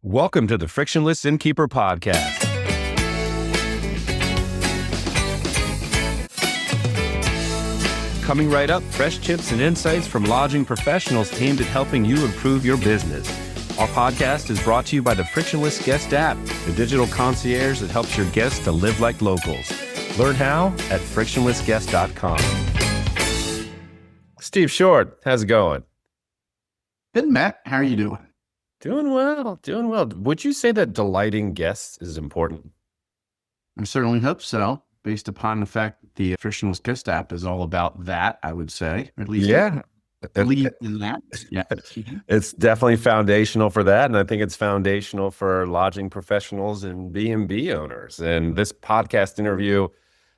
Welcome to the Frictionless Innkeeper podcast. Coming right up, fresh tips and insights from lodging professionals aimed at helping you improve your business. Our podcast is brought to you by the Frictionless Guest App, the digital concierge that helps your guests to live like locals. Learn how at frictionlessguest.com. Steve Short, how's it going? Good, Matt. How are you doing? Doing well. Would you say that delighting guests is important? I certainly hope so, based upon the fact that the Frictionless Guest App is all about that, I would say. At least believe in that. Yeah. It's definitely foundational for that. And I think it's foundational for lodging professionals and B&B owners. And this podcast interview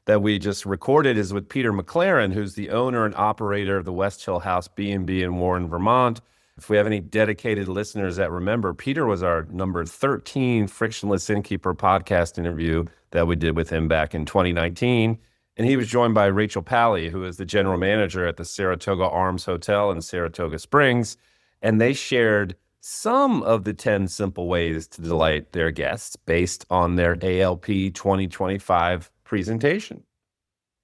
that we just recorded is with Peter MacLaren, who's the owner and operator of the West Hill House B&B in Warren, Vermont. If we have any dedicated listeners that remember, Peter was our number 13 Frictionless Innkeeper podcast interview that we did with him back in 2019. And he was joined by Rachel Paley, who is the general manager at the Saratoga Arms Hotel in Saratoga Springs. And they shared some of the 10 simple ways to delight their guests based on their ALP 2025 presentation.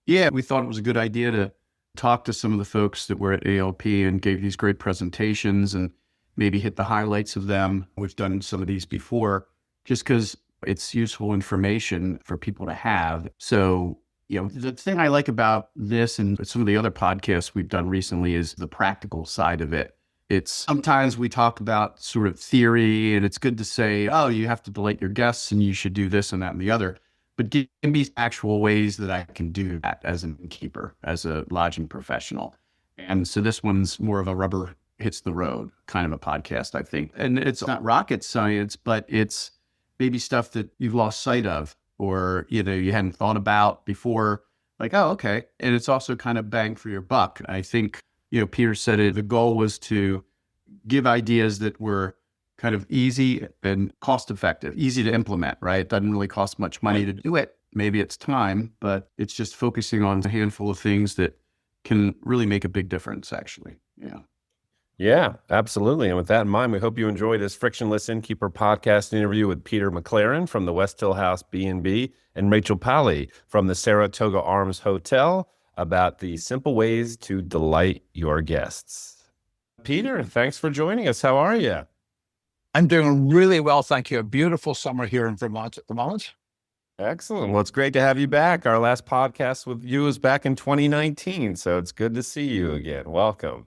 Yeah, we thought it was a good idea to talk to some of the folks that were at ALP and gave these great presentations and maybe hit the highlights of them. We've done some of these before just because it's useful information for people to have. So, the thing I like about this and some of the other podcasts we've done recently is the practical side of it. It's sometimes we talk about sort of theory and it's good to say, oh, you have to delight your guests and you should do this and that and the other. But give me actual ways that I can do that as an innkeeper, as a lodging professional. And so this one's more of a rubber hits the road kind of a podcast, I think. And it's not rocket science, but it's maybe stuff that you've lost sight of or, you hadn't thought about before. Like, oh, okay. And it's also kind of bang for your buck. I think, Peter said it, the goal was to give ideas that were kind of easy and cost effective, easy to implement, right? It doesn't really cost much money to do it. Maybe it's time, but it's just focusing on a handful of things that can really make a big difference, actually. Yeah, absolutely. And with that in mind, we hope you enjoy this Frictionless Innkeeper podcast interview with Peter MacLaren from the West Hill House B&B and Rachel Paley from the Saratoga Arms Hotel about the simple ways to delight your guests. Peter, thanks for joining us. How are you? I'm doing really well, thank you. A beautiful summer here in Vermont at the moment. Excellent. Well, it's great to have you back. Our last podcast with you was back in 2019, so it's good to see you again. Welcome.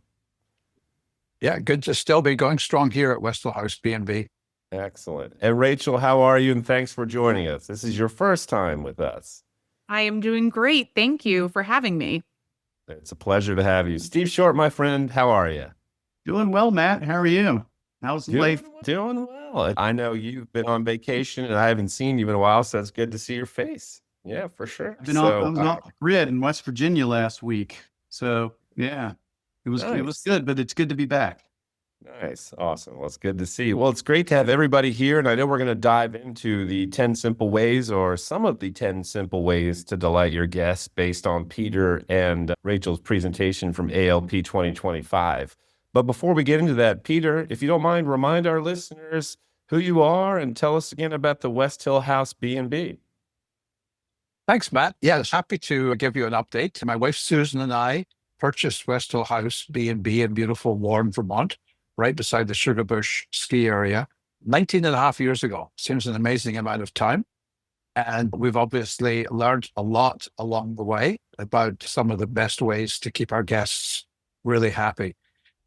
Yeah, good to still be going strong here at West Hill House B&B. Excellent. And Rachel, how are you? And thanks for joining us. This is your first time with us. I am doing great. Thank you for having me. It's a pleasure to have you. Steve Short, my friend, how are you? Doing well, Matt. How are you? How's life? Doing well. I know you've been on vacation and I haven't seen you in a while, so it's good to see your face. Yeah, for sure. I was on the grid in West Virginia last week. So yeah, it was good, but it's good to be back. Nice. Awesome. Well, it's good to see you. Well, it's great to have everybody here. And I know we're going to dive into the 10 simple ways or some of the 10 simple ways to delight your guests based on Peter and Rachel's presentation from ALP 2025. But before we get into that, Peter, if you don't mind, remind our listeners who you are and tell us again about the West Hill House B&B. Thanks, Matt. Yes, happy to give you an update. My wife, Susan, and I purchased West Hill House B&B in beautiful Warren, Vermont, right beside the Sugarbush ski area, 19 and a half years ago. Seems an amazing amount of time. And we've obviously learned a lot along the way about some of the best ways to keep our guests really happy.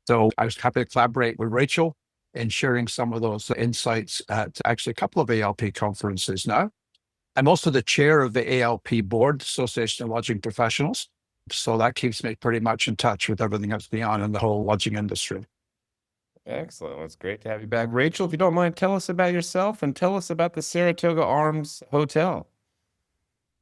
So I was happy to collaborate with Rachel in sharing some of those insights at actually a couple of ALP conferences now. I'm also the chair of the ALP board, Association of Lodging Professionals. So that keeps me pretty much in touch with everything that's going on in the whole lodging industry. Excellent. Well, it's great to have you back. Rachel, if you don't mind, tell us about yourself and tell us about the Saratoga Arms Hotel.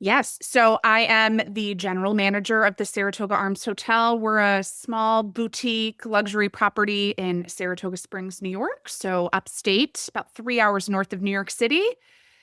Yes. So I am the general manager of the Saratoga Arms Hotel. We're a small boutique luxury property in Saratoga Springs, New York. So upstate, about 3 hours north of New York City.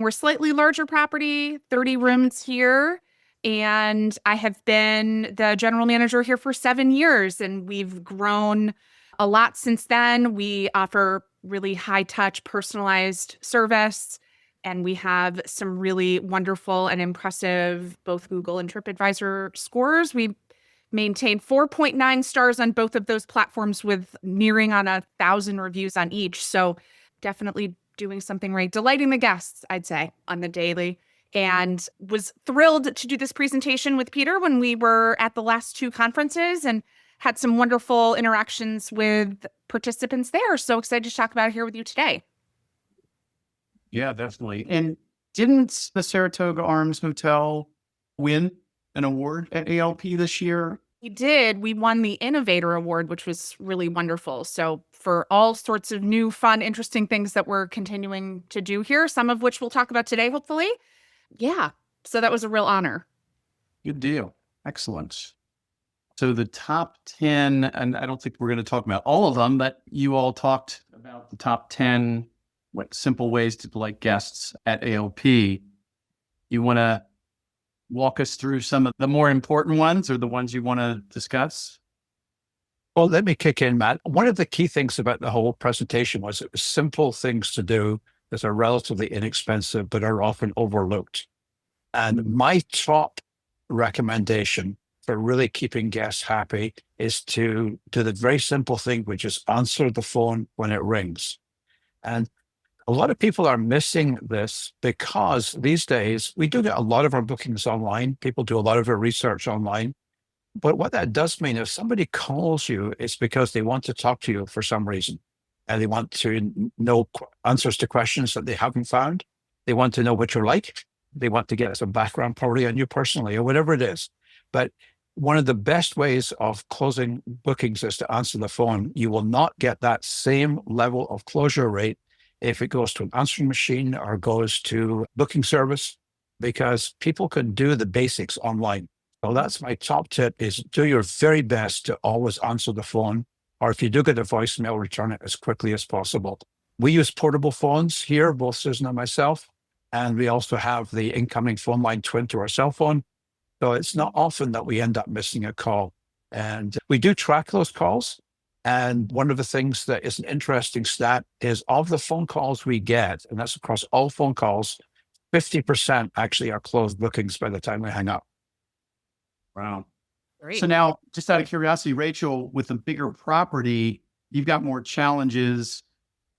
We're a slightly larger property, 30 rooms here. And I have been the general manager here for 7 years, and we've grown a lot since then. We offer really high touch, personalized service. And we have some really wonderful and impressive both Google and TripAdvisor scores. We maintain 4.9 stars on both of those platforms with nearing on 1,000 reviews on each. So definitely doing something right, delighting the guests, I'd say, on the daily. And was thrilled to do this presentation with Peter when we were at the last two conferences and had some wonderful interactions with participants there. So excited to talk about it here with you today. Yeah, definitely. And didn't the Saratoga Arms Hotel win an award at ALP this year? We did. We won the Innovator Award, which was really wonderful. So for all sorts of new, fun, interesting things that we're continuing to do here, some of which we'll talk about today, hopefully. Yeah. So that was a real honor. Good deal. Excellent. So the top 10, and I don't think we're going to talk about all of them, but you all talked about the top 10 simple ways to delight guests at ALP. You want to walk us through some of the more important ones or the ones you want to discuss? Well, let me kick in, Matt. One of the key things about the whole presentation was it was simple things to do that are relatively inexpensive, but are often overlooked. And my top recommendation for really keeping guests happy is to do the very simple thing, which is answer the phone when it rings. And a lot of people are missing this because these days we do get a lot of our bookings online. People do a lot of their research online. But what that does mean, if somebody calls you, it's because they want to talk to you for some reason. And they want to know answers to questions that they haven't found. They want to know what you're like. They want to get some background probably on you personally or whatever it is. But one of the best ways of closing bookings is to answer the phone. You will not get that same level of closure rate if it goes to an answering machine or goes to booking service, because people can do the basics online. So that's my top tip, is do your very best to always answer the phone. Or if you do get a voicemail, return it as quickly as possible. We use portable phones here, both Susan and myself. And we also have the incoming phone line twin to our cell phone. So it's not often that we end up missing a call. And we do track those calls. And one of the things that is an interesting stat is of the phone calls we get, and that's across all phone calls, 50% actually are closed bookings by the time we hang up. Wow. Great. So now, just out of curiosity, Rachel, with a bigger property, you've got more challenges,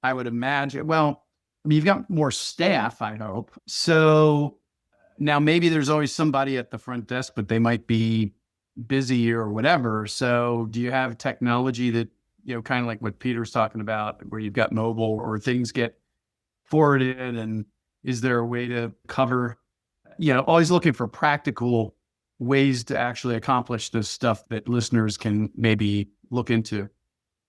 I would imagine. Well, I mean, you've got more staff, I hope. So now maybe there's always somebody at the front desk, but they might be busy or whatever. So do you have technology that, kind of like what Peter's talking about, where you've got mobile or things get forwarded? And is there a way to cover, always looking for practical ways to actually accomplish this stuff that listeners can maybe look into?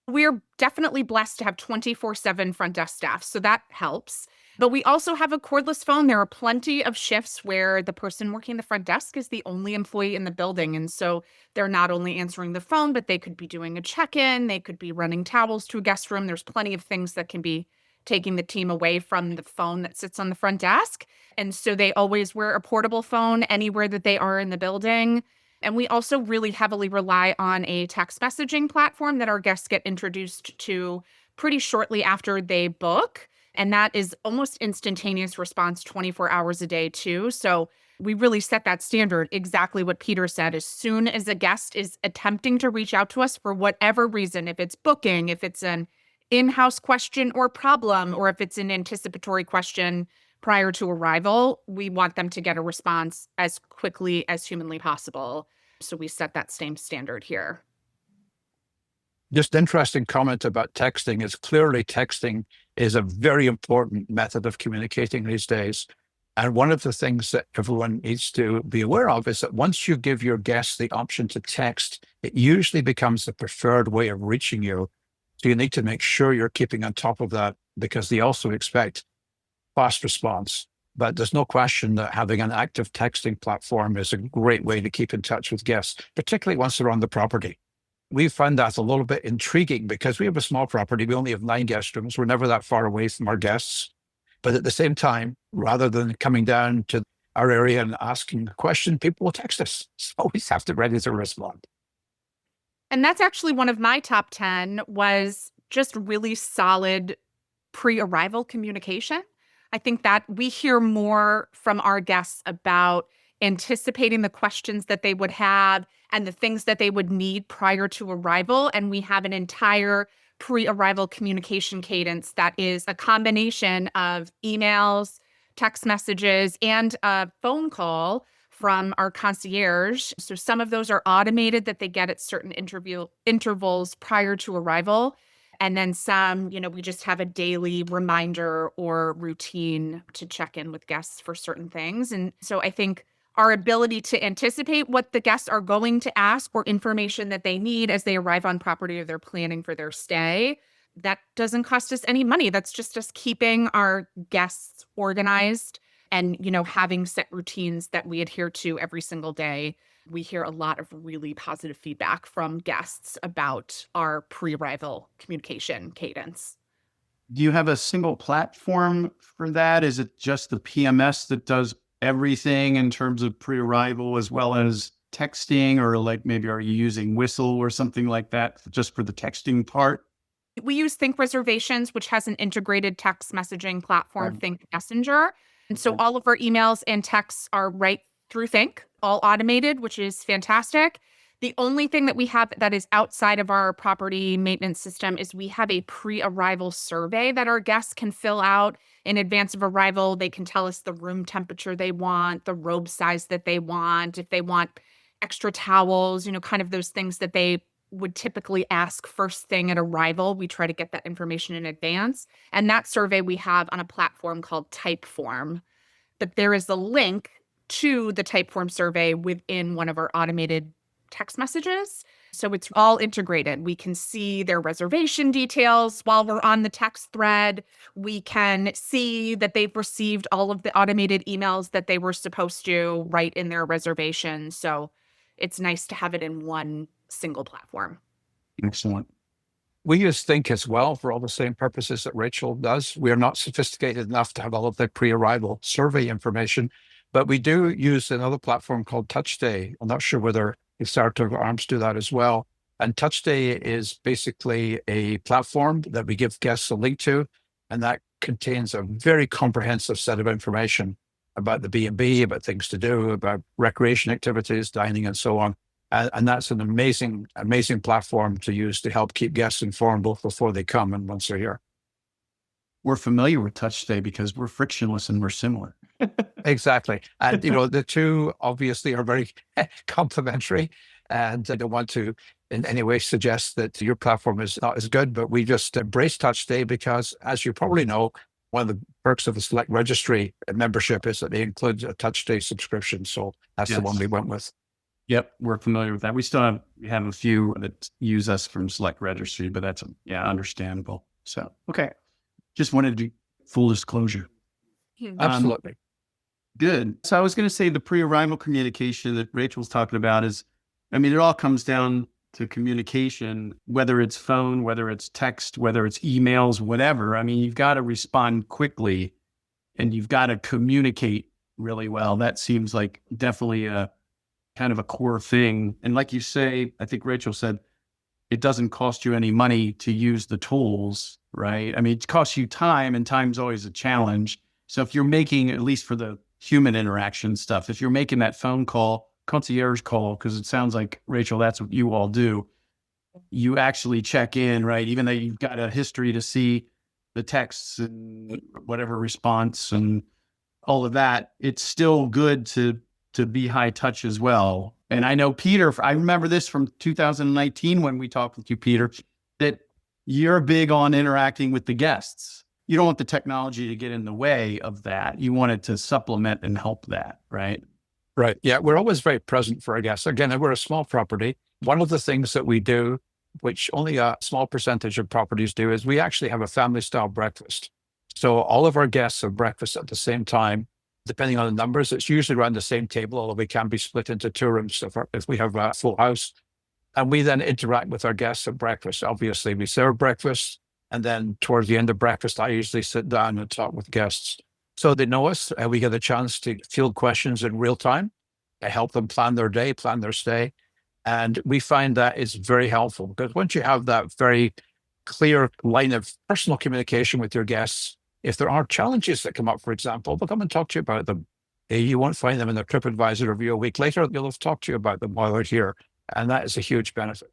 We're definitely blessed to have 24/7 front desk staff, so that helps. But we also have a cordless phone. There are plenty of shifts where the person working the front desk is the only employee in the building. And so they're not only answering the phone, but they could be doing a check-in. They could be running towels to a guest room. There's plenty of things that can be taking the team away from the phone that sits on the front desk. And so they always wear a portable phone anywhere that they are in the building. And we also really heavily rely on a text messaging platform that our guests get introduced to pretty shortly after they book. And that is almost instantaneous response 24 hours a day too. So we really set that standard, exactly what Peter said. As soon as a guest is attempting to reach out to us for whatever reason, if it's booking, if it's an in-house question or problem, or if it's an anticipatory question prior to arrival, we want them to get a response as quickly as humanly possible. So we set that same standard here. Just interesting comment about texting is clearly texting is a very important method of communicating these days. And one of the things that everyone needs to be aware of is that once you give your guests the option to text, it usually becomes the preferred way of reaching you. So you need to make sure you're keeping on top of that, because they also expect fast response. But there's no question that having an active texting platform is a great way to keep in touch with guests, particularly once they're on the property. We find that a little bit intriguing because we have a small property. We only have 9 guest rooms. We're never that far away from our guests. But at the same time, rather than coming down to our area and asking a question, people will text us. So always have to be ready to respond. And that's actually one of my top 10 was just really solid pre-arrival communication. I think that we hear more from our guests about anticipating the questions that they would have and the things that they would need prior to arrival. And we have an entire pre-arrival communication cadence that is a combination of emails, text messages, and a phone call from our concierge. So some of those are automated that they get at certain intervals prior to arrival. And then some, we just have a daily reminder or routine to check in with guests for certain things. And so I think our ability to anticipate what the guests are going to ask or information that they need as they arrive on property or they're planning for their stay, that doesn't cost us any money. That's just us keeping our guests organized and, having set routines that we adhere to every single day. We hear a lot of really positive feedback from guests about our pre-arrival communication cadence. Do you have a single platform for that? Is it just the PMS that does everything in terms of pre-arrival as well as texting, or like maybe are you using Whistle or something like that just for the texting part? We use Think Reservations, which has an integrated text messaging platform, Think Messenger. And so all of our emails and texts are right through Think, all automated, which is fantastic. The only thing that we have that is outside of our property maintenance system is we have a pre-arrival survey that our guests can fill out in advance of arrival. They can tell us the room temperature they want, the robe size that they want, if they want extra towels, kind of those things that they would typically ask first thing at arrival. We try to get that information in advance. And that survey we have on a platform called Typeform. But there is a link to the Typeform survey within one of our automated text messages. So it's all integrated. We can see their reservation details while we're on the text thread. We can see that they've received all of the automated emails that they were supposed to write in their reservation. So it's nice to have it in one single platform. Excellent. We use Think as well for all the same purposes that Rachel does. We are not sophisticated enough to have all of the pre-arrival survey information, but we do use another platform called TouchStay. I'm not sure whether the Saratoga Arms do that as well. And TouchStay is basically a platform that we give guests a link to, and that contains a very comprehensive set of information about the B&B, about things to do, about recreation activities, dining, and so on. And that's an amazing, amazing platform to use to help keep guests informed both before they come and once they're here. We're familiar with TouchStay because we're frictionless and we're similar. Exactly. And, the two obviously are very complementary. And I don't want to in any way suggest that your platform is not as good, but we just embrace TouchStay because, as you probably know, one of the perks of the Select Registry membership is that they include a TouchStay subscription. So that's the one we went with. Yep, we're familiar with that. We have a few that use us from Select Registry, but that's understandable. So okay, just wanted to full disclosure. Absolutely. Good. So I was going to say the pre-arrival communication that Rachel's talking about is, it all comes down to communication, whether it's phone, whether it's text, whether it's emails, whatever. You've got to respond quickly and you've got to communicate really well. That seems like definitely a kind of a core thing. And like you say, I think Rachel said, it doesn't cost you any money to use the tools, right? It costs you time, and time's always a challenge. So if you're making, at least for the human interaction stuff, if you're making that phone call, concierge call, because it sounds like, Rachel, that's what you all do, you actually check in, right? Even though you've got a history to see the texts and whatever response and all of that, it's still good to be high touch as well. And I know, Peter, I remember this from 2019 when we talked with you, Peter, that you're big on interacting with the guests. You don't want the technology to get in the way of that. You want it to supplement and help that, right? Right. Yeah, we're always very present for our guests. Again, we're a small property. One of the things that we do, which only a small percentage of properties do, is we actually have a family-style breakfast. So all of our guests have breakfast at the same time. Depending on the numbers, it's usually around the same table, although we can be split into two rooms if we have a full house. And we then interact with our guests at breakfast. Obviously, we serve breakfast. And then towards the end of breakfast, I usually sit down and talk with guests. So they know us. We get a chance to field questions in real time. I help them plan their day, plan their stay. And we find that is very helpful because once you have that very clear line of personal communication with your guests. If there are challenges that come up, for example, they'll come and talk to you about them. You won't find them in their TripAdvisor review a week later. They'll have talked to you about them while they're here. And that is a huge benefit.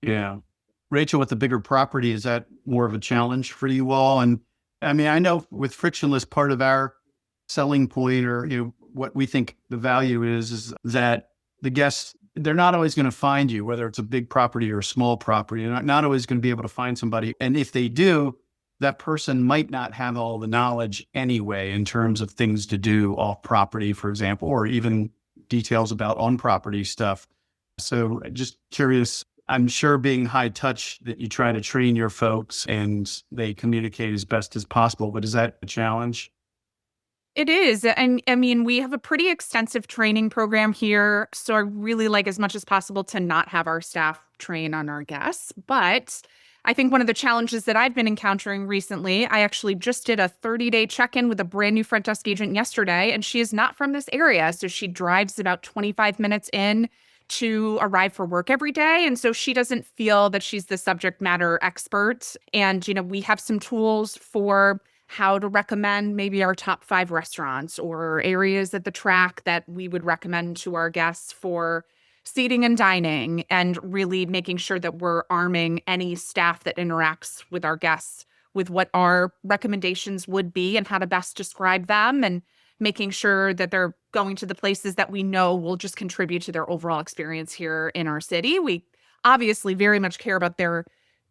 Yeah. Rachel, with the bigger property, is that more of a challenge for you all? And I mean, I know with Frictionless, part of our selling point, or what we think the value is that the guests, they're not always going to find you, whether it's a big property or a small property. They're not always going to be able to find somebody. And if they do, that person might not have all the knowledge anyway in terms of things to do off property, for example, or even details about on property stuff. So just curious, I'm sure being high touch that you try to train your folks and they communicate as best as possible, but is that a challenge? It is. And I mean, we have a pretty extensive training program here. So I really like as much as possible to not have our staff train on our guests. But I think one of the challenges that I've been encountering recently, I actually just did a 30-day check-in with a brand new front desk agent yesterday, and she is not from this area. So she drives about 25 minutes in to arrive for work every day. And so she doesn't feel that she's the subject matter expert. And, we have some tools for how to recommend maybe our top 5 restaurants or areas at the track that we would recommend to our guests for seating and dining, and really making sure that we're arming any staff that interacts with our guests with what our recommendations would be and how to best describe them, and making sure that they're going to the places that we know will just contribute to their overall experience here in our city. We obviously very much care about their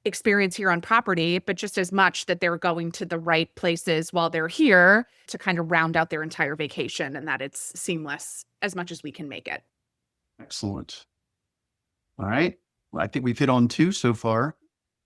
experience here on property, but just as much that they're going to the right places while they're here to kind of round out their entire vacation, and that it's seamless as much as we can make it. Excellent. All right. Well, I think we've hit on 2 so far.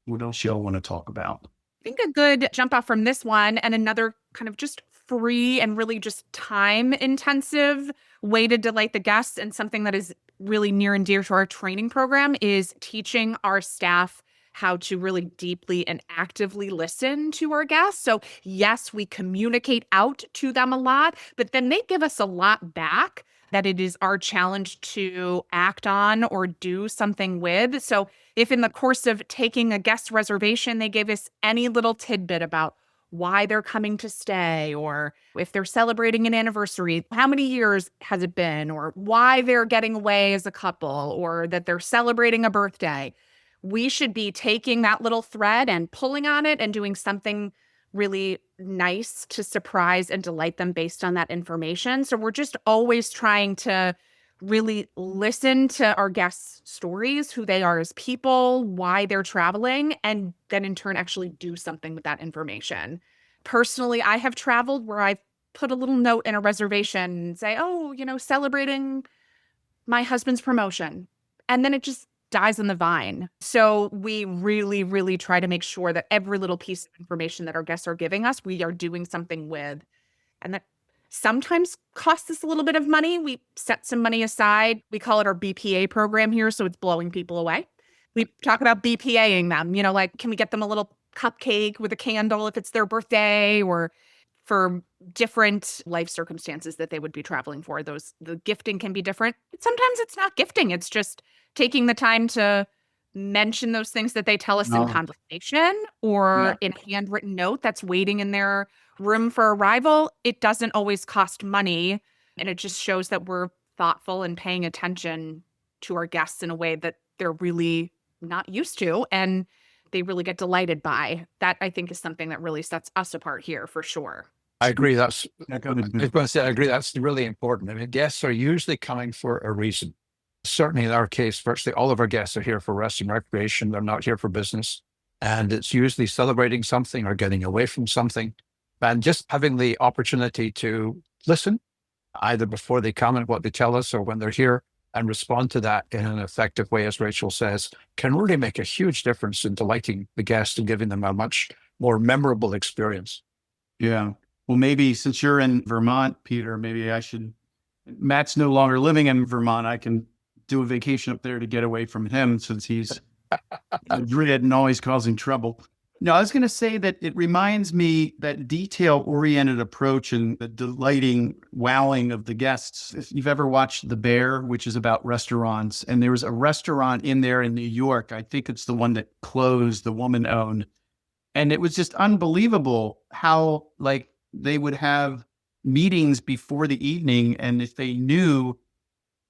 What else y'all want to talk about? I think a good jump off from this one, and another kind of just free and really just time intensive way to delight the guests, and something that is really near and dear to our training program, is teaching our staff how to really deeply and actively listen to our guests. So yes, we communicate out to them a lot, but then they give us a lot back that it is our challenge to act on or do something with. So if in the course of taking a guest reservation, they gave us any little tidbit about why they're coming to stay, or if they're celebrating an anniversary, how many years has it been, or why they're getting away as a couple, or that they're celebrating a birthday, we should be taking that little thread and pulling on it and doing something really nice to surprise and delight them based on that information. So we're just always trying to really listen to our guests' stories, who they are as people, why they're traveling, and then in turn actually do something with that information. Personally, I have traveled where I've put a little note in a reservation and say, celebrating my husband's promotion. And then it just dies on the vine. So we really, really try to make sure that every little piece of information that our guests are giving us, we are doing something with. And that sometimes costs us a little bit of money. We set some money aside. We call it our BPA program here, so it's blowing people away. We talk about BPAing them, like, can we get them a little cupcake with a candle if it's their birthday, or for different life circumstances that they would be traveling for. The gifting can be different. Sometimes it's not gifting. It's just taking the time to mention those things that they tell us in conversation, or in a handwritten note that's waiting in their room for arrival. It doesn't always cost money, and it just shows that we're thoughtful and paying attention to our guests in a way that they're really not used to, and they really get delighted by. That, I think, is something that really sets us apart here for sure. I agree. I was going to say, I agree. That's really important. I mean, guests are usually coming for a reason. Certainly in our case, virtually all of our guests are here for rest and recreation. They're not here for business. And it's usually celebrating something or getting away from something. And just having the opportunity to listen, either before they come and what they tell us, or when they're here, and respond to that in an effective way, as Rachel says, can really make a huge difference in delighting the guest and giving them a much more memorable experience. Yeah. Well, maybe since you're in Vermont, Peter, maybe Matt's no longer living in Vermont. I can do a vacation up there to get away from him, since he's a dread and always causing trouble. No, I was going to say that it reminds me that detail-oriented approach and the delighting wowing of the guests. If you've ever watched The Bear, which is about restaurants, and there was a restaurant in there in New York, I think it's the one that closed, the woman owned. And it was just unbelievable how like they would have meetings before the evening. And if they knew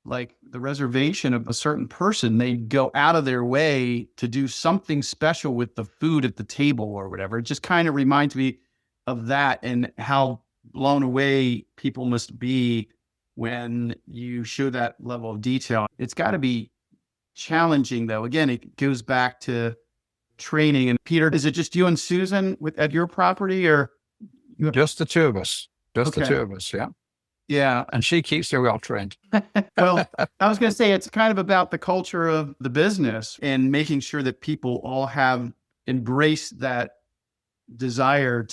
like the reservation of a certain person, they'd go out of their way to do something special with the food at the table or whatever. It just kind of reminds me of that and how blown away people must be when you show that level of detail. It's got to be challenging though. Again, it goes back to training. And Peter, is it just you and Susan at your property or? Just the two of us. Just the Okay. two of us, yeah. Yeah. And she keeps her well trained. Well, I was going to say it's kind of about the culture of the business and making sure that people all have embraced that desire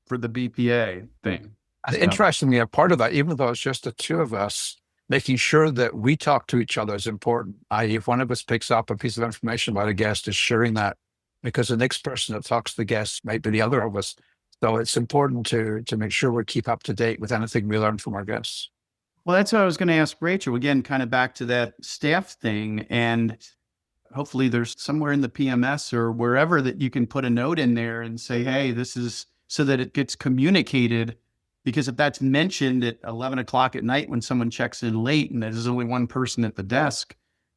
for the BPA thing. And interestingly, a part of that, even though it's just the two of us, making sure that we talk to each other is important. I.e., if one of us picks up a piece of information about a guest, is sharing that, because the next person that talks to the guest might be the other of us. So it's important to make sure we keep up to date with anything we learn from our guests. Well, that's what I was going to ask Rachel, again, kind of back to that staff thing. And hopefully there's somewhere in the PMS or wherever that you can put a note in there and say, hey, this is so that it gets communicated. Because if that's mentioned at 11 o'clock at night when someone checks in late and there's only one person at the desk,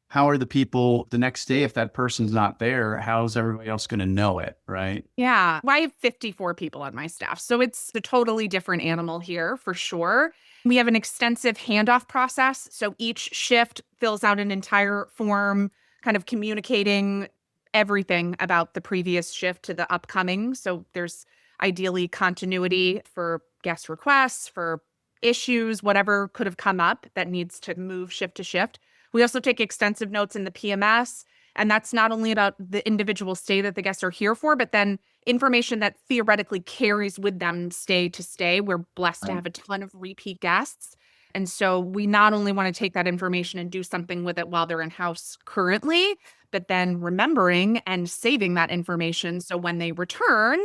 how are the people the next day, if that person's not there, how's everybody else going to know it, right? Yeah. Well, I have 54 people on my staff. So it's a totally different animal here for sure. We have an extensive handoff process. So each shift fills out an entire form, kind of communicating everything about the previous shift to the upcoming. So there's ideally continuity for guest requests, for issues, whatever could have come up that needs to move shift to shift. We also take extensive notes in the PMS, and that's not only about the individual stay that the guests are here for, but then information that theoretically carries with them stay to stay. We're blessed to have a ton of repeat guests. And so we not only want to take that information and do something with it while they're in house currently, but then remembering and saving that information so when they return,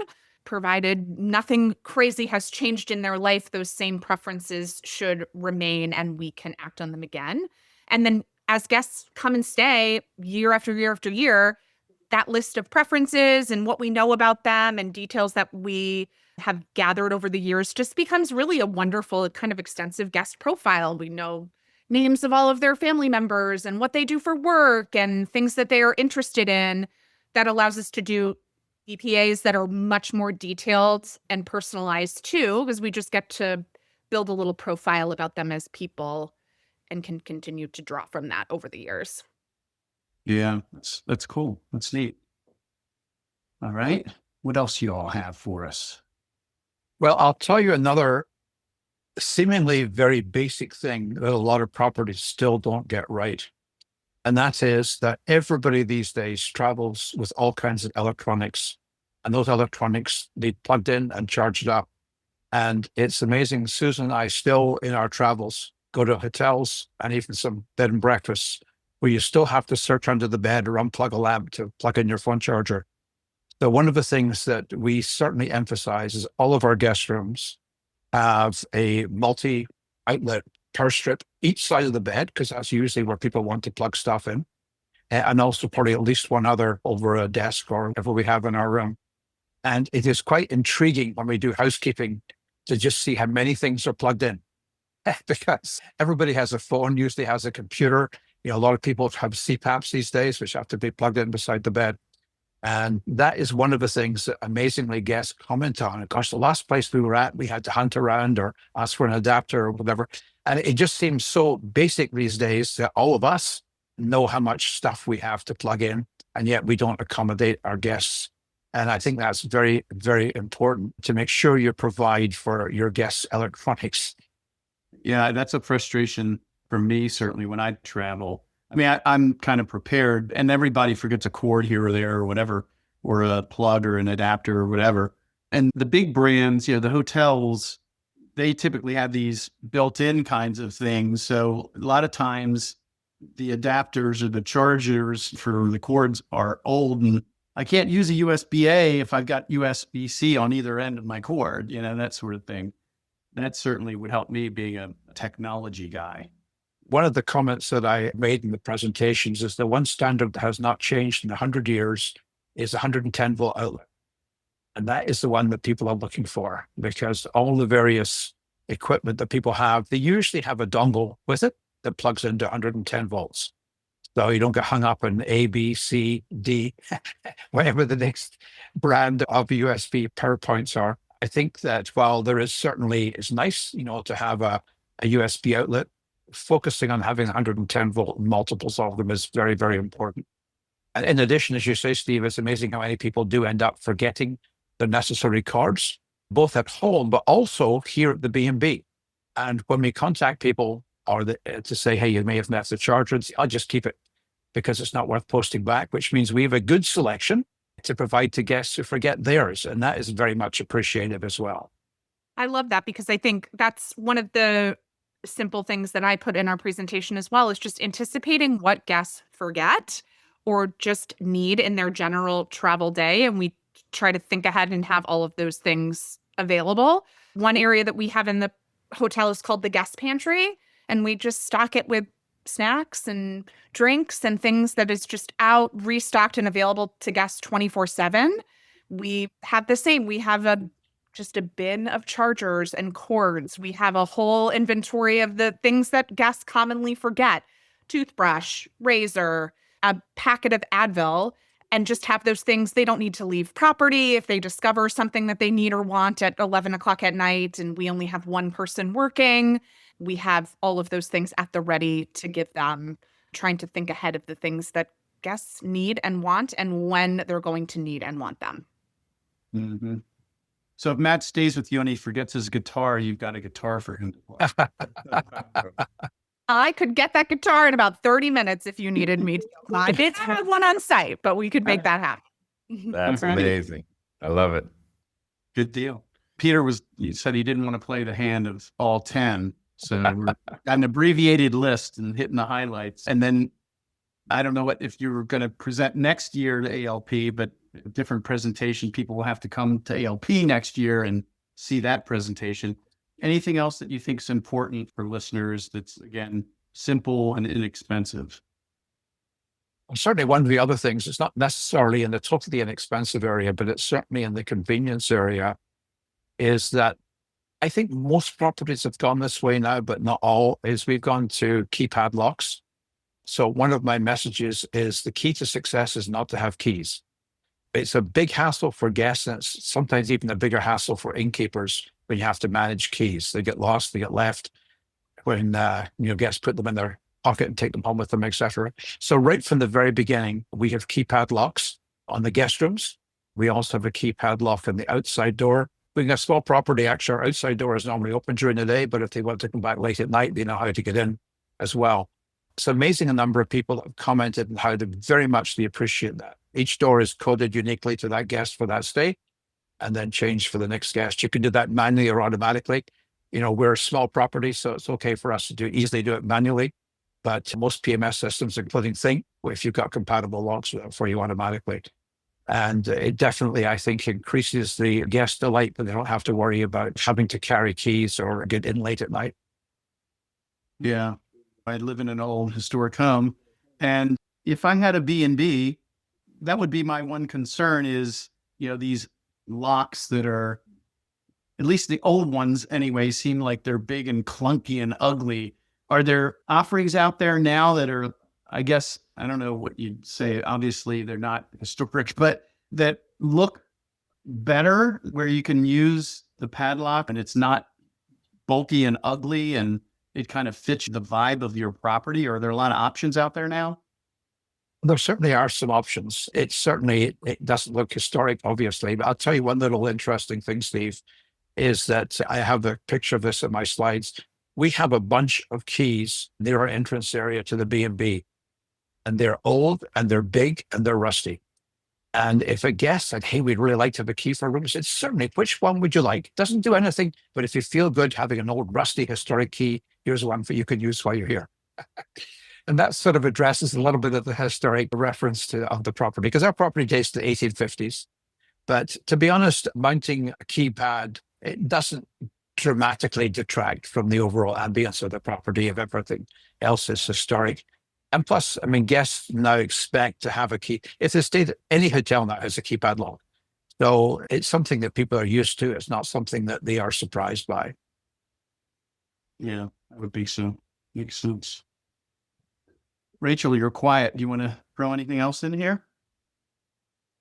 provided nothing crazy has changed in their life, those same preferences should remain and we can act on them again. And then as guests come and stay year after year after year, that list of preferences and what we know about them and details that we have gathered over the years just becomes really a wonderful, kind of extensive guest profile. We know names of all of their family members and what they do for work and things that they are interested in. That allows us to do BPAs that are much more detailed and personalized too, because we just get to build a little profile about them as people and can continue to draw from that over the years. Yeah, that's cool. That's neat. All right. What else you all have for us? Well, I'll tell you another seemingly very basic thing that a lot of properties still don't get right. And that is that everybody these days travels with all kinds of electronics, and those electronics need plugged in and charged up. And it's amazing. Susan and I still, in our travels, go to hotels and even some bed and breakfasts where you still have to search under the bed or unplug a lamp to plug in your phone charger. So one of the things that we certainly emphasize is all of our guest rooms have a multi-outlet power strip each side of the bed, because that's usually where people want to plug stuff in. And also probably at least one other over a desk or whatever we have in our room. And it is quite intriguing when we do housekeeping to just see how many things are plugged in. Because everybody has a phone, usually has a computer. You know, a lot of people have CPAPs these days, which have to be plugged in beside the bed. And that is one of the things that amazingly guests comment on. Of course, the last place we were at, we had to hunt around or ask for an adapter or whatever. And it just seems so basic these days that all of us know how much stuff we have to plug in, and yet we don't accommodate our guests. And I think that's very, very important to make sure you provide for your guests' electronics. Yeah, that's a frustration for me, certainly when I travel. I mean, I'm kind of prepared, and everybody forgets a cord here or there or whatever, or a plug or an adapter or whatever. And the big brands, you know, the hotels, they typically have these built-in kinds of things. So a lot of times the adapters or the chargers for the cords are old and I can't use a USB-A if I've got USB-C on either end of my cord, that sort of thing. That certainly would help me being a technology guy. One of the comments that I made in the presentations is the one standard that has not changed in 100 years is 110 volt outlet. And that is the one that people are looking for, because all the various equipment that people have, they usually have a dongle with it that plugs into 110 volts. So you don't get hung up on A, B, C, D, whatever the next brand of USB power points are. I think that while there is certainly, it's nice, to have a USB outlet, focusing on having 110 volt multiples of them is very, very important. And in addition, as you say, Steve, it's amazing how many people do end up forgetting the necessary cords, both at home, but also here at the B&B. And when we contact people to say, hey, you may have left the charger, I'll just keep it because it's not worth posting back, which means we have a good selection to provide to guests who forget theirs. And that is very much appreciated as well. I love that, because I think that's one of the simple things that I put in our presentation as well, is just anticipating what guests forget or just need in their general travel day. And we try to think ahead and have all of those things available. One area that we have in the hotel is called the guest pantry, and we just stock it with snacks and drinks and things that is just out, restocked and available to guests 24/7. We have the same. We have just a bin of chargers and cords. We have a whole inventory of the things that guests commonly forget: toothbrush, razor, a packet of Advil, and just have those things. They don't need to leave property if they discover something that they need or want at 11 o'clock at night and we only have one person working. We have all of those things at the ready to give them, trying to think ahead of the things that guests need and want and when they're going to need and want them. Mm-hmm. So if Matt stays with you and he forgets his guitar, you've got a guitar for him to play. I could get that guitar in about 30 minutes if you needed me to. I did have one on site, but we could make that happen. That's amazing. I love it. Good deal. Peter said he didn't want to play the hand of all 10. So we're got an abbreviated list and hitting the highlights. And then I don't know if you were going to present next year to ALP, but a different presentation. People will have to come to ALP next year and see that presentation. Anything else that you think is important for listeners that's, again, simple and inexpensive? Well, certainly one of the other things, it's not necessarily in the totally inexpensive area, but it's certainly in the convenience area, is that I think most properties have gone this way now, but not all, is we've gone to keypad locks. So one of my messages is the key to success is not to have keys. It's a big hassle for guests, and it's sometimes even a bigger hassle for innkeepers when you have to manage keys. They get lost, they get left when guests put them in their pocket and take them home with them, etc. So right from the very beginning, we have keypad locks on the guest rooms. We also have a keypad lock on the outside door. Being a small property, actually, our outside door is normally open during the day, but if they want to come back late at night, they know how to get in as well. It's amazing a number of people that have commented on how they very much appreciate that. Each door is coded uniquely to that guest for that stay and then changed for the next guest. You can do that manually or automatically. We're a small property, so it's okay for us to easily do it manually. But most PMS systems, including Think, if you've got compatible locks for you automatically. And it definitely, I think, increases the guest delight, but they don't have to worry about having to carry keys or get in late at night. Yeah. I live in an old historic home. And if I had a B&B, that would be my one concern is, these locks that are, at least the old ones anyway, seem like they're big and clunky and ugly. Are there offerings out there now that are, I guess, I don't know what you'd say. Obviously, they're not historic, but that look better where you can use the padlock and it's not bulky and ugly and it kind of fits the vibe of your property? Are there a lot of options out there now? There certainly are some options. It doesn't look historic, obviously, but I'll tell you one little interesting thing, Steve, is that I have a picture of this in my slides. We have a bunch of keys near our entrance area to the B&B, and they're old and they're big and they're rusty. And if a guest said, hey, we'd really like to have a key for a room, I said, certainly, which one would you like? Doesn't do anything, but if you feel good having an old rusty historic key, here's one for you can use while you're here. And that sort of addresses a little bit of the historic reference of the property, because our property dates to the 1850s. But to be honest, mounting a keypad, it doesn't dramatically detract from the overall ambience of the property if everything else is historic. And plus, I mean, guests now expect to have a key. If they stay at any hotel now has a keypad lock. So it's something that people are used to. It's not something that they are surprised by. Yeah, that would be so. Makes sense. Rachel, you're quiet. Do you want to throw anything else in here?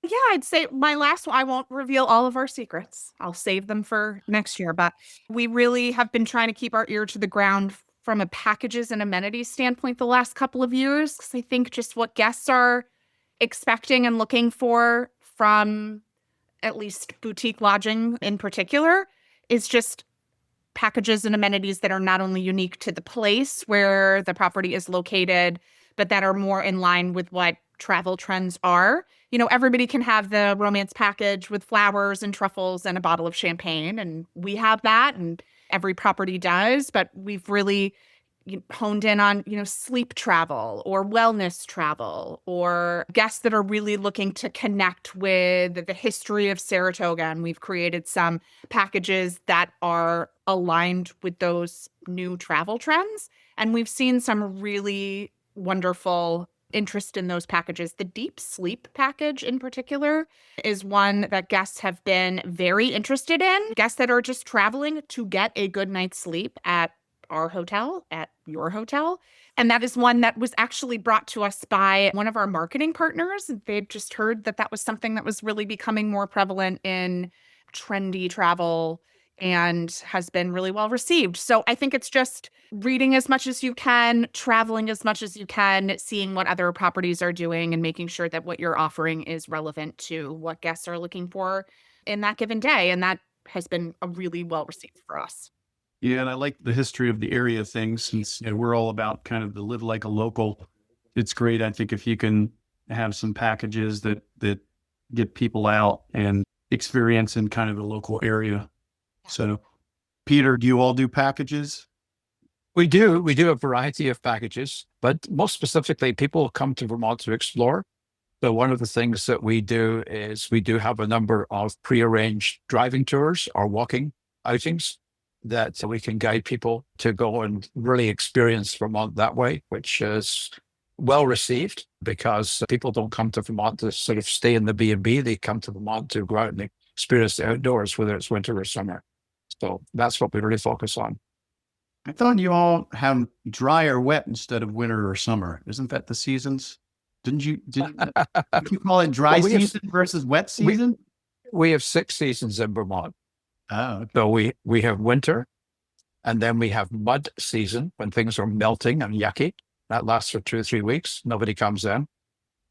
Yeah, I'd say my last one, I won't reveal all of our secrets. I'll save them for next year. But we really have been trying to keep our ear to the ground from a packages and amenities standpoint the last couple of years. Because I think just what guests are expecting and looking for from at least boutique lodging in particular is just packages and amenities that are not only unique to the place where the property is located, but that are more in line with what travel trends are. You know, everybody can have the romance package with flowers and truffles and a bottle of champagne, and we have that, and every property does, but we've really honed in on, sleep travel or wellness travel or guests that are really looking to connect with the history of Saratoga. And we've created some packages that are aligned with those new travel trends. And we've seen some really wonderful interest in those packages. The deep sleep package in particular is one that guests have been very interested in. Guests that are just traveling to get a good night's sleep at our hotel, at your hotel. And that is one that was actually brought to us by one of our marketing partners. They'd just heard that that was something that was really becoming more prevalent in trendy travel and has been really well received. So I think it's just reading as much as you can, traveling as much as you can, seeing what other properties are doing and making sure that what you're offering is relevant to what guests are looking for in that given day. And that has been a really well received for us. Yeah, and I like the history of the area things since we're all about kind of the live like a local. It's great, I think, if you can have some packages that get people out and experience in kind of the local area. So, Peter, do you all do packages? We do. We do a variety of packages, but most specifically, people come to Vermont to explore. So one of the things that we do is we do have a number of prearranged driving tours or walking outings that we can guide people to go and really experience Vermont that way, which is well received because people don't come to Vermont to sort of stay in the B&B. They come to Vermont to go out and experience the outdoors, whether it's winter or summer. So that's what we really focus on. I thought you all have dry or wet instead of winter or summer. Isn't that the seasons? Didn't you call it dry season versus wet season? We have 6 seasons in Vermont. Oh, okay. So we have winter, and then we have mud season when things are melting and yucky. That lasts for 2 or 3 weeks. Nobody comes in.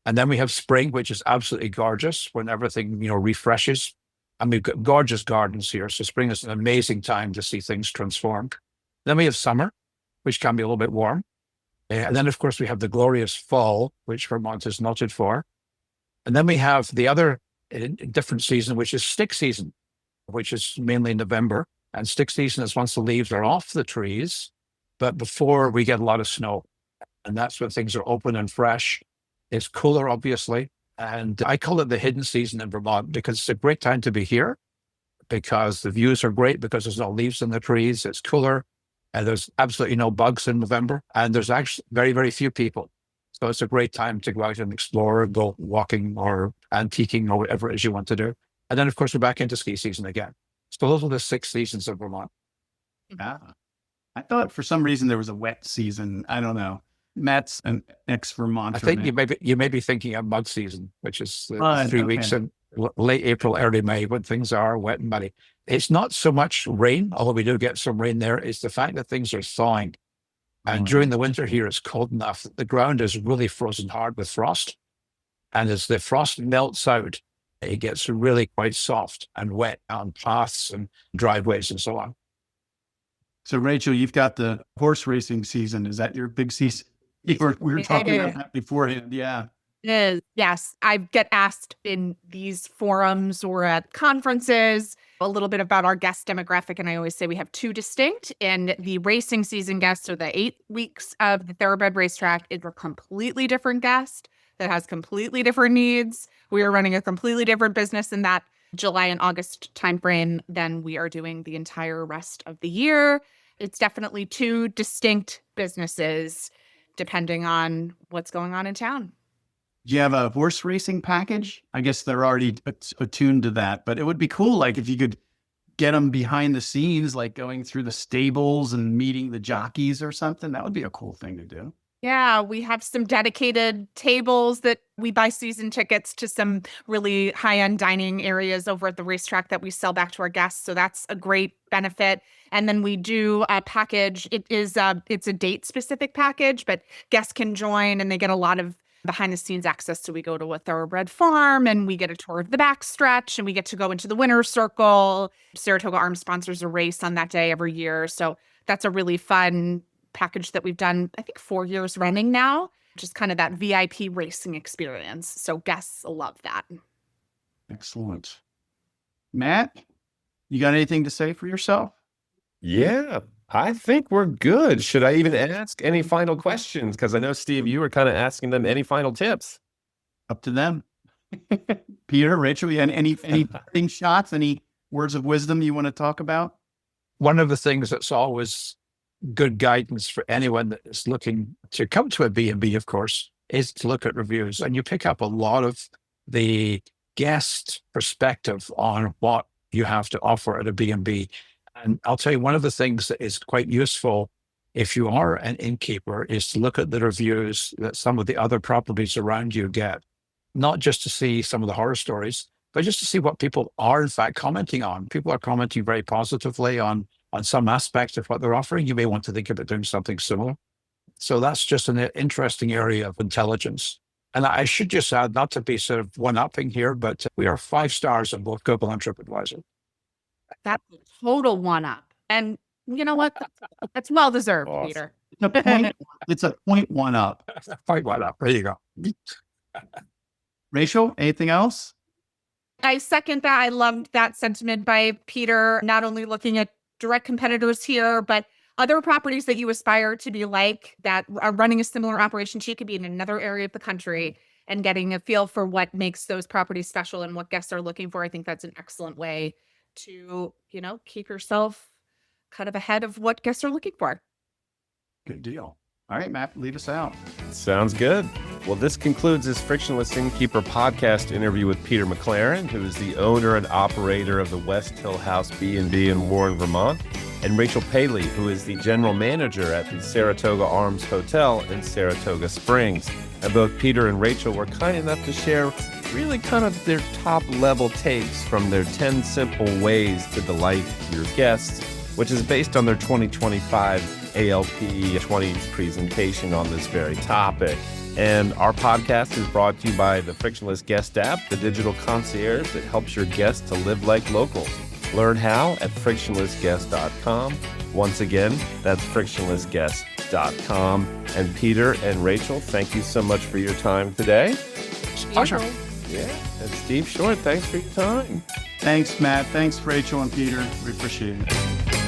And then we have spring, which is absolutely gorgeous when everything, refreshes. And we've got gorgeous gardens here. So spring is an amazing time to see things transform. Then we have summer, which can be a little bit warm. And then, of course, we have the glorious fall, which Vermont is noted for. And then we have the other different season, which is stick season, which is mainly November. And stick season is once the leaves are off the trees, but before we get a lot of snow. And that's when things are open and fresh. It's cooler, obviously. And I call it the hidden season in Vermont because it's a great time to be here because the views are great because there's no leaves in the trees. It's cooler and there's absolutely no bugs in November. And there's actually very, very few people. So it's a great time to go out and explore, go walking or antiquing or whatever it is you want to do. And then, of course, we're back into ski season again. So those are the 6 seasons of Vermont. Ah, I thought for some reason there was a wet season. I don't know. Matt's an ex-Vermonter. I think you may be thinking of mud season, which is 3 weeks in late April, early May, when things are wet and muddy. It's not so much rain, although we do get some rain there. It's the fact that things are thawing. And during the winter here, it's cold enough that the ground is really frozen hard with frost. And as the frost melts out, it gets really quite soft and wet on paths and driveways and so on. So, Rachel, you've got the horse racing season. Is that your big season? We were talking about that beforehand. Yeah. It is. Yes. I get asked in these forums or at conferences, A little bit about our guest demographic, and I always say we have two distinct. And the racing season guests, or the 8 weeks of the Thoroughbred racetrack, is a completely different guest that has completely different needs. We are running a completely different business in that July and August timeframe than we are doing the entire rest of the year. It's definitely two distinct businesses depending on what's going on in town. Do you have a horse racing package? I guess they're already attuned to that, but it would be cool, like if you could get them behind the scenes, like going through the stables and meeting the jockeys or something. That would be a cool thing to do. Yeah, we have some dedicated tables that we buy season tickets to some really high-end dining areas over at the racetrack that we sell back to our guests. So that's a great benefit. And then we do a package. It's a date-specific package, but guests can join and they get a lot of behind-the-scenes access. So we go to a thoroughbred farm and we get a tour of the backstretch and we get to go into the winner's circle. Saratoga Arms sponsors a race on that day every year. So that's a really fun package that we've done, I think, 4 years running now, just kind of that VIP racing experience. So guests love that. Excellent. Matt, you got anything to say for yourself? Yeah, I think we're good. Should I even ask any final questions? Because I know, Steve, you were kind of asking them any final tips. Up to them. Peter, Rachel, you had any parting shots, any words of wisdom you want to talk about? One of the things that's always good guidance for anyone that is looking to come to a B&B, of course, is to look at reviews. And you pick up a lot of the guest perspective on what you have to offer at a B&B. And I'll tell you, one of the things that is quite useful if you are an innkeeper is to look at the reviews that some of the other properties around you get, not just to see some of the horror stories, but just to see what people are in fact commenting on. People are commenting very positively on some aspect of what they're offering. You may want to think about doing something similar. So that's just an interesting area of intelligence. And I should just add, not to be sort of one-upping here, but we are 5 stars on both Google and TripAdvisor. That's a total one-up. And you know what? That's well-deserved, Awesome. Peter. It's a point one up. 5 up. There you go. Rachel, anything else? I second that. I loved that sentiment by Peter, not only looking at direct competitors here, but other properties that you aspire to be like that are running a similar operation to you. Could be in another area of the country, and getting a feel for what makes those properties special and what guests are looking for. I think that's an excellent way to, keep yourself kind of ahead of what guests are looking for. Good deal. All right, Matt, leave us out. Sounds good. Well, this concludes this Frictionless Innkeeper podcast interview with Peter MacLaren, who is the owner and operator of the West Hill House B&B in Warren, Vermont, and Rachel Paley, who is the general manager at the Saratoga Arms Hotel in Saratoga Springs. And both Peter and Rachel were kind enough to share really kind of their top level takes from their 10 simple ways to delight your guests, which is based on their 2025 ALP 20 presentation on this very topic. And our podcast is brought to you by the Frictionless Guest App, the digital concierge that helps your guests to live like locals. Learn how at frictionlessguest.com. Once again, that's frictionlessguest.com. And Peter and Rachel, thank you so much for your time today. Pleasure. Yeah. And Steve Short, thanks for your time. Thanks, Matt. Thanks, Rachel and Peter. We appreciate it.